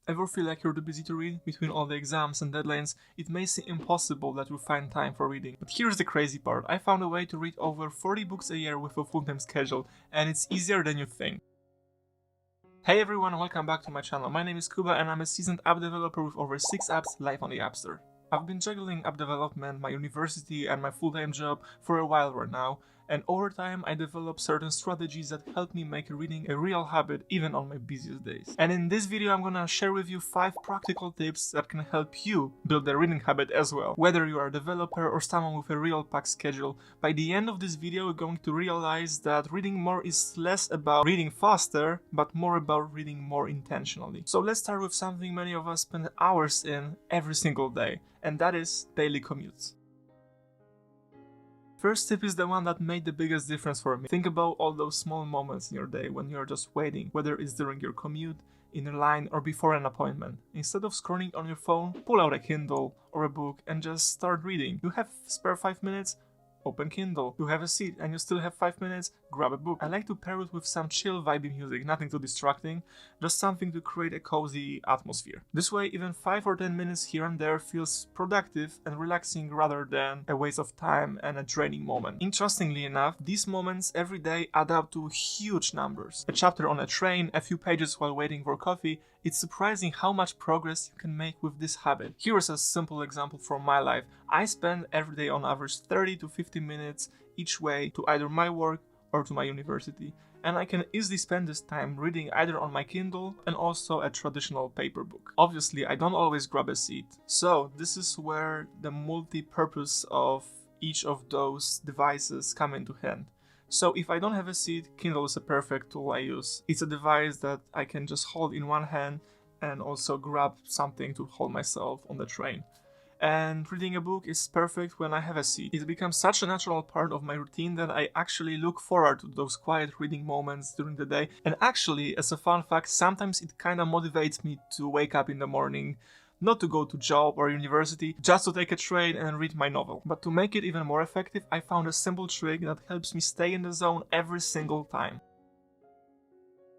Ever feel like you're too busy to read? Between all the exams and deadlines, it may seem impossible that you find time for reading. But here's the crazy part. I found a way to read over 40 books a year with a full-time schedule, and it's easier than you think. Hey everyone, welcome back to my channel. My name is Kuba and I'm a seasoned app developer with over 6 apps live on the App Store. I've been juggling app development, my university and my full-time job for a while right now, and over time I developed certain strategies that help me make reading a real habit even on my busiest days. And in this video I'm gonna share with you 5 practical tips that can help you build a reading habit as well. Whether you are a developer or someone with a real packed schedule, by the end of this video you're going to realize that reading more is less about reading faster, but more about reading more intentionally. So let's start with something many of us spend hours in every single day, and that is daily commutes. First tip is the one that made the biggest difference for me. Think about all those small moments in your day when you're just waiting, whether it's during your commute, in a line, or before an appointment. Instead of scrolling on your phone, pull out a Kindle or a book and just start reading. You have spare 5 minutes? Open Kindle. You have a seat and you still have 5 minutes? Grab a book. I like to pair it with some chill vibey music, nothing too distracting, just something to create a cozy atmosphere. This way even 5 or 10 minutes here and there feels productive and relaxing rather than a waste of time and a draining moment. Interestingly enough, these moments every day add up to huge numbers. A chapter on a train, a few pages while waiting for coffee. It's surprising how much progress you can make with this habit. Here is a simple example from my life. I spend every day on average 30 to 50 minutes each way to either my work or to my university. And I can easily spend this time reading either on my Kindle and also a traditional paper book. Obviously, I don't always grab a seat. So this is where the multi-purpose of each of those devices come into hand. So if I don't have a seat, Kindle is a perfect tool I use. It's a device that I can just hold in one hand and also grab something to hold myself on the train. And reading a book is perfect when I have a seat. It becomes such a natural part of my routine that I actually look forward to those quiet reading moments during the day. And actually, as a fun fact, sometimes it kinda motivates me to wake up in the morning, not to go to job or university, just to take a train and read my novel. But to make it even more effective, I found a simple trick that helps me stay in the zone every single time.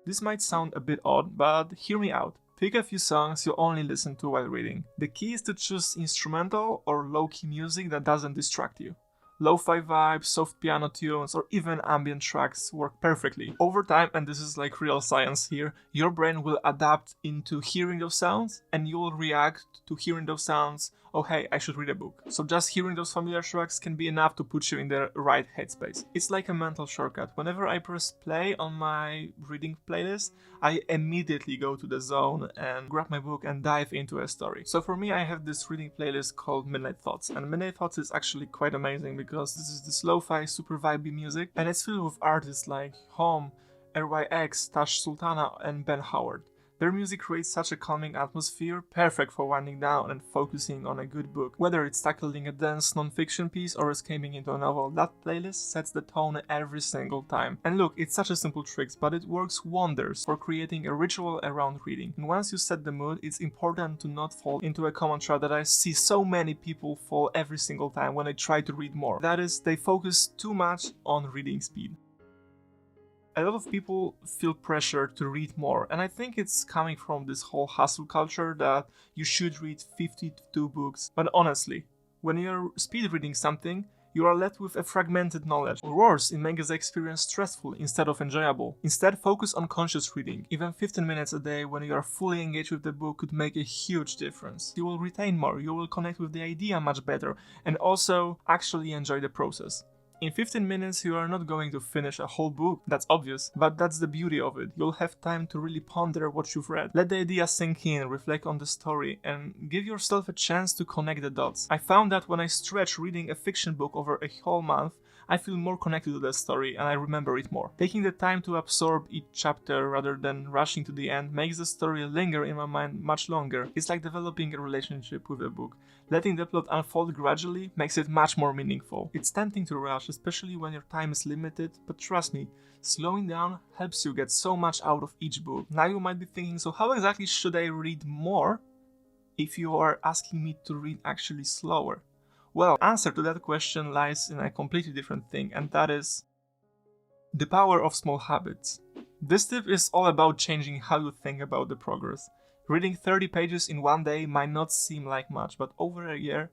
This might sound a bit odd, but hear me out. Pick a few songs you only listen to while reading. The key is to choose instrumental or low-key music that doesn't distract you. Lo-fi vibes, soft piano tunes, or even ambient tracks work perfectly. Over time, and this is like real science here, your brain will adapt into hearing those sounds and you will react to hearing those sounds. Oh hey, I should read a book. So just hearing those familiar tracks can be enough to put you in the right headspace. It's like a mental shortcut. Whenever I press play on my reading playlist, I immediately go to the zone and grab my book and dive into a story. So for me, I have this reading playlist called Midnight Thoughts. And Midnight Thoughts is actually quite amazing because this is this lo-fi, super vibey music. And it's filled with artists like Home, RYX, Tash Sultana, and Ben Howard. Their music creates such a calming atmosphere, perfect for winding down and focusing on a good book. Whether it's tackling a dense non-fiction piece or escaping into a novel, that playlist sets the tone every single time. And look, it's such a simple trick, but it works wonders for creating a ritual around reading. And once you set the mood, it's important to not fall into a common trap that I see so many people fall every single time when they try to read more. That is, they focus too much on reading speed. A lot of people feel pressure to read more, and I think it's coming from this whole hustle culture that you should read 52 books. But honestly, when you're speed reading something, you are left with a fragmented knowledge. Or worse, it makes the experience stressful instead of enjoyable. Instead, focus on conscious reading. Even 15 minutes a day when you are fully engaged with the book could make a huge difference. You will retain more, you will connect with the idea much better, and also actually enjoy the process. In 15 minutes you are not going to finish a whole book, that's obvious, but that's the beauty of it. You'll have time to really ponder what you've read. Let the idea sink in, reflect on the story, and give yourself a chance to connect the dots. I found that when I stretch reading a fiction book over a whole month, I feel more connected to the story and I remember it more. Taking the time to absorb each chapter rather than rushing to the end makes the story linger in my mind much longer. It's like developing a relationship with a book. Letting the plot unfold gradually makes it much more meaningful. It's tempting to rush, especially when your time is limited, but trust me, slowing down helps you get so much out of each book. Now you might be thinking, so how exactly should I read more if you are asking me to read actually slower? Well, the answer to that question lies in a completely different thing, and that is the power of small habits. This tip is all about changing how you think about the progress. Reading 30 pages in one day might not seem like much, but over a year,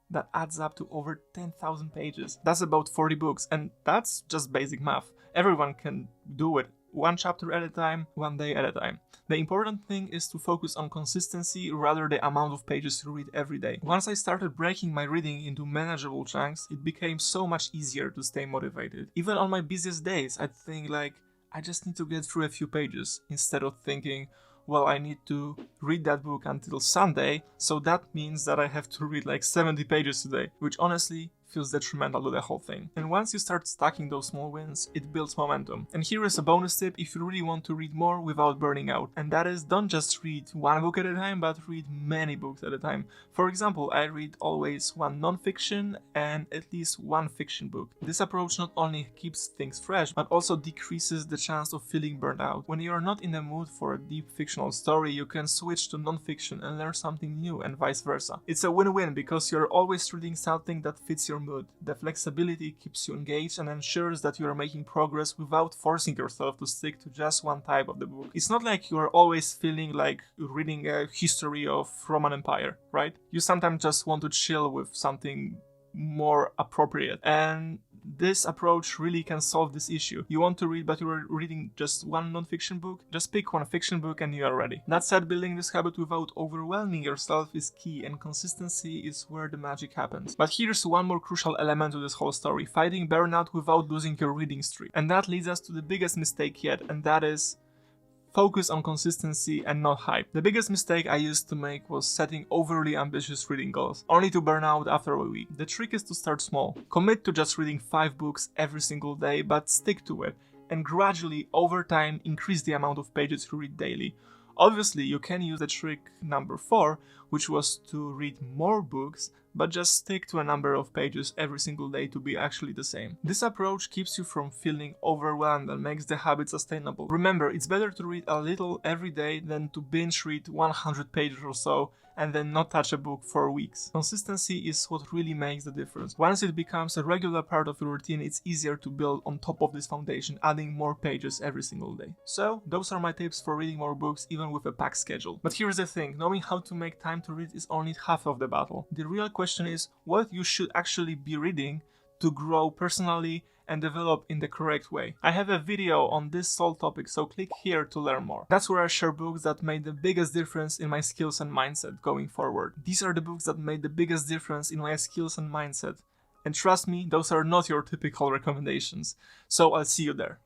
that adds up to over 10,000 pages. That's about 40 books, and that's just basic math. Everyone can do it, one chapter at a time, one day at a time. The important thing is to focus on consistency rather than the amount of pages you read every day. Once I started breaking my reading into manageable chunks, it became so much easier to stay motivated. Even on my busiest days, I'd think like, I just need to get through a few pages, instead of thinking, well, I need to read that book until Sunday, so that means that I have to read like 70 pages today, which honestly feels detrimental to the whole thing. And once you start stacking those small wins, it builds momentum. And here is a bonus tip if you really want to read more without burning out. And that is, don't just read one book at a time, but read many books at a time. For example, I read always one non-fiction and at least one fiction book. This approach not only keeps things fresh, but also decreases the chance of feeling burned out. When you are not in the mood for a deep fictional story, you can switch to non-fiction and learn something new, and vice versa. It's a win-win because you're always reading something that fits your mood. The flexibility keeps you engaged and ensures that you are making progress without forcing yourself to stick to just one type of the book. It's not like you are always feeling like reading a history of Roman Empire, right? You sometimes just want to chill with something more appropriate, and this approach really can solve this issue. You want to read, but you are reading just one non-fiction book? Just pick one fiction book and you are ready. That said, building this habit without overwhelming yourself is key, and consistency is where the magic happens. But here's one more crucial element to this whole story: fighting burnout without losing your reading streak. And that leads us to the biggest mistake yet, and that is focus on consistency and not hype. The biggest mistake I used to make was setting overly ambitious reading goals, only to burn out after a week. The trick is to start small. Commit to just reading 5 books every single day, but stick to it, and gradually, over time, increase the amount of pages you read daily. Obviously, you can use the trick number 4, which was to read more books, but just stick to a number of pages every single day to be actually the same. This approach keeps you from feeling overwhelmed and makes the habit sustainable. Remember, it's better to read a little every day than to binge read 100 pages or so and then not touch a book for weeks. Consistency is what really makes the difference. Once it becomes a regular part of your routine, it's easier to build on top of this foundation, adding more pages every single day. So, those are my tips for reading more books even with a packed schedule. But here's the thing, knowing how to make time to read is only half of the battle. The real question is what you should actually be reading to grow personally and develop in the correct way. I have a video on this sole topic, so click here to learn more. That's where I share books that made the biggest difference in my skills and mindset going forward. These are the books that made the biggest difference in my skills and mindset. And trust me, those are not your typical recommendations. So I'll see you there.